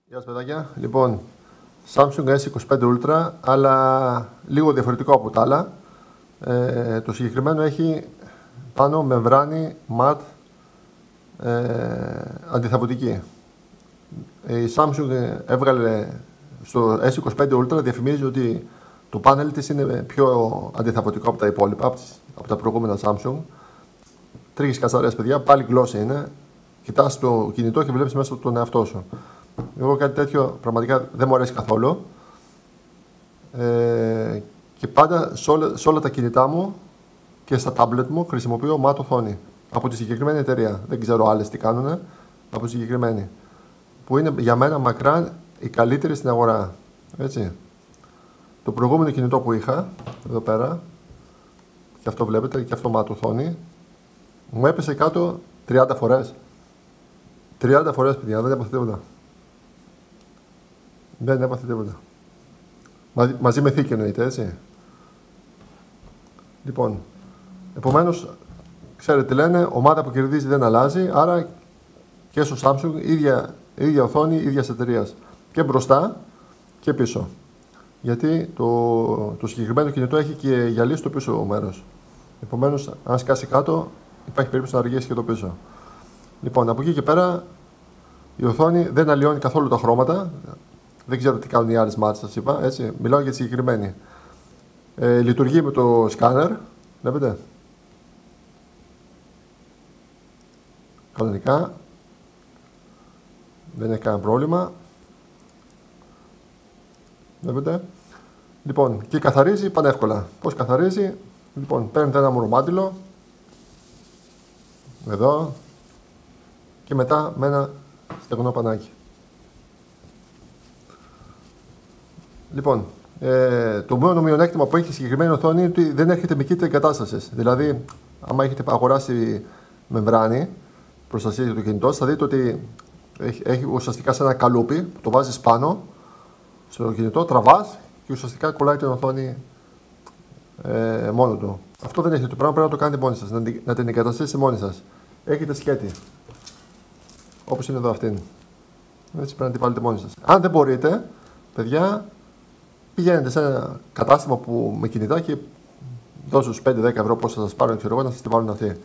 Γεια σας παιδάκια. Λοιπόν, Samsung S25 Ultra, αλλά λίγο διαφορετικό από τα άλλα. Το συγκεκριμένο έχει πάνω μεμβράνη ματ αντιθαπωτική. Η Samsung έβγαλε στο S25 Ultra, διαφημίζει ότι το πάνελ της είναι πιο αντιθαπωτικό από τα υπόλοιπα, από τα προηγούμενα Samsung. Τρίχες καθαρές παιδιά, πάλι glossy είναι. Κοιτάς το κινητό και βλέπεις μέσα τον εαυτό σου. Εγώ κάτι τέτοιο πραγματικά δεν μου αρέσει καθόλου. Και πάντα σε όλα τα κινητά μου και στα tablet μου χρησιμοποιώ ματ οθόνη. Από τη συγκεκριμένη εταιρεία. Δεν ξέρω άλλες τι κάνουνε. Από τη συγκεκριμένη. Που είναι για μένα μακράν η καλύτερη στην αγορά. Έτσι. Το προηγούμενο κινητό που είχα, εδώ πέρα, και αυτό βλέπετε, και αυτό ματ οθόνη, μου έπεσε κάτω 30 φορές. 30 φορές παιδιά, δεν έπαθε τίποτα. Δεν έπαθε τίποτα. Μαζί με θήκη εννοείται, έτσι. Λοιπόν, επομένως, ξέρετε τι λένε, ομάδα που κερδίζει δεν αλλάζει, άρα και στο Samsung ίδια οθόνη, ίδιας εταιρείας. Και μπροστά και πίσω. Γιατί το συγκεκριμένο κινητό έχει και γυαλί στο πίσω μέρος. Επομένως, αν σκάσει κάτω, υπάρχει περίπτωση να αργήσει και το πίσω. Λοιπόν, από εκεί και πέρα, η οθόνη δεν αλλοιώνει καθόλου τα χρώματα. Δεν ξέρω τι κάνουν οι άλλες μάτς, σας είπα, έτσι. Μιλάω για τη συγκεκριμένη. Λειτουργεί με το σκάνερ, βλέπετε. Κανονικά. Δεν έχει κανένα πρόβλημα. Βλέπετε. Λοιπόν, και καθαρίζει πανεύκολα. Πώς καθαρίζει? Λοιπόν, παίρνετε ένα μορομάντιλο. Εδώ. Και μετά με ένα στεγνό πανάκι. Λοιπόν, το μόνο μειονέκτημα που έχει η συγκεκριμένη οθόνη είναι ότι δεν έρχεται με kit εγκατάστασης. Δηλαδή, άμα έχετε αγοράσει μεμβράνη προστασία για το κινητό, θα δείτε ότι έχει ουσιαστικά σε ένα καλούπι που το βάζεις πάνω στο κινητό, τραβάς και ουσιαστικά κολλάει την οθόνη μόνο του. Αυτό δεν έχει το πράγμα, πρέπει να το κάνετε μόνοι σας, να την εγκαταστήσετε μόνοι σας. Έχετε σκέτη, όπως είναι εδώ αυτήν. Έτσι πρέπει να την βάλετε μόνοι σας. Αν δεν μπορείτε, παιδιά, πηγαίνετε σε ένα κατάστημα που με κινητά και δώσω τους 5-10 ευρώ πώς θα σας πάρουν, ξέρω εγώ, να σας τη βάλουν αυτή.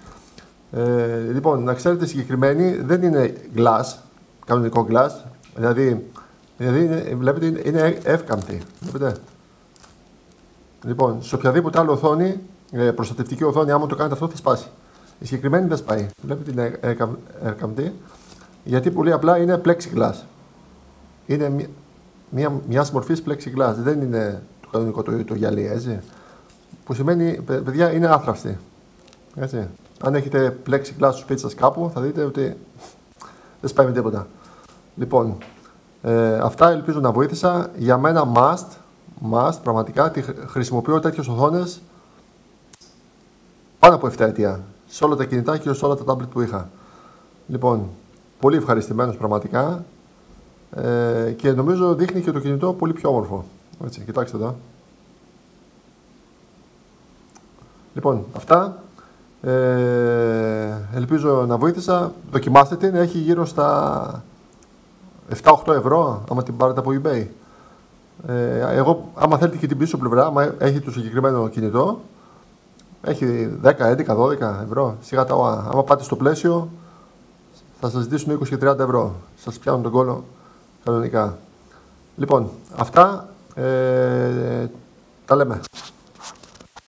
Λοιπόν, να ξέρετε, συγκεκριμένη δεν είναι glass, κανονικό glass, δηλαδή βλέπετε είναι εύκαμπτη, βλέπετε. Λοιπόν, σε οποιαδήποτε άλλη οθόνη, προστατευτική οθόνη, άμα το κάνετε αυτό θα σπάσει. Η συγκεκριμένη δεν σπάει, βλέπετε είναι εύκαμπτη, γιατί πολύ απλά είναι plexiglass. Είναι μια μορφή plexiglass, δεν είναι το κανονικό το γυαλί, έτσι. Που σημαίνει, παιδιά, είναι άθραυστη. Έτσι. Αν έχετε plexiglass στο σπίτι σας κάπου, θα δείτε ότι δεν σπάει με τίποτα. Λοιπόν, αυτά ελπίζω να βοήθησα. Για μένα must, πραγματικά, χρησιμοποιώ τέτοιες οθόνες πάνω από 7 ετία. Σε όλα τα κινητά και σε όλα τα tablet που είχα. Λοιπόν, πολύ ευχαριστημένος πραγματικά. Και νομίζω δείχνει και το κινητό πολύ πιο όμορφο. Έτσι, κοιτάξτε εδώ. Λοιπόν, αυτά. Ελπίζω να βοήθησα. Δοκιμάστε την. Έχει γύρω στα 7-8 ευρώ άμα την πάρετε από eBay. Εγώ, άμα θέλετε και την πίσω πλευρά, άμα έχει το συγκεκριμένο κινητό, έχει 10, 11, 12 ευρώ. Σιγά τα ωα. Άμα πάτε στο πλαίσιο, θα σας ζητήσουν 20 και 30 ευρώ. Σας πιάνουν τον κόλλο κανονικά. Λοιπόν, αυτά τα λέμε.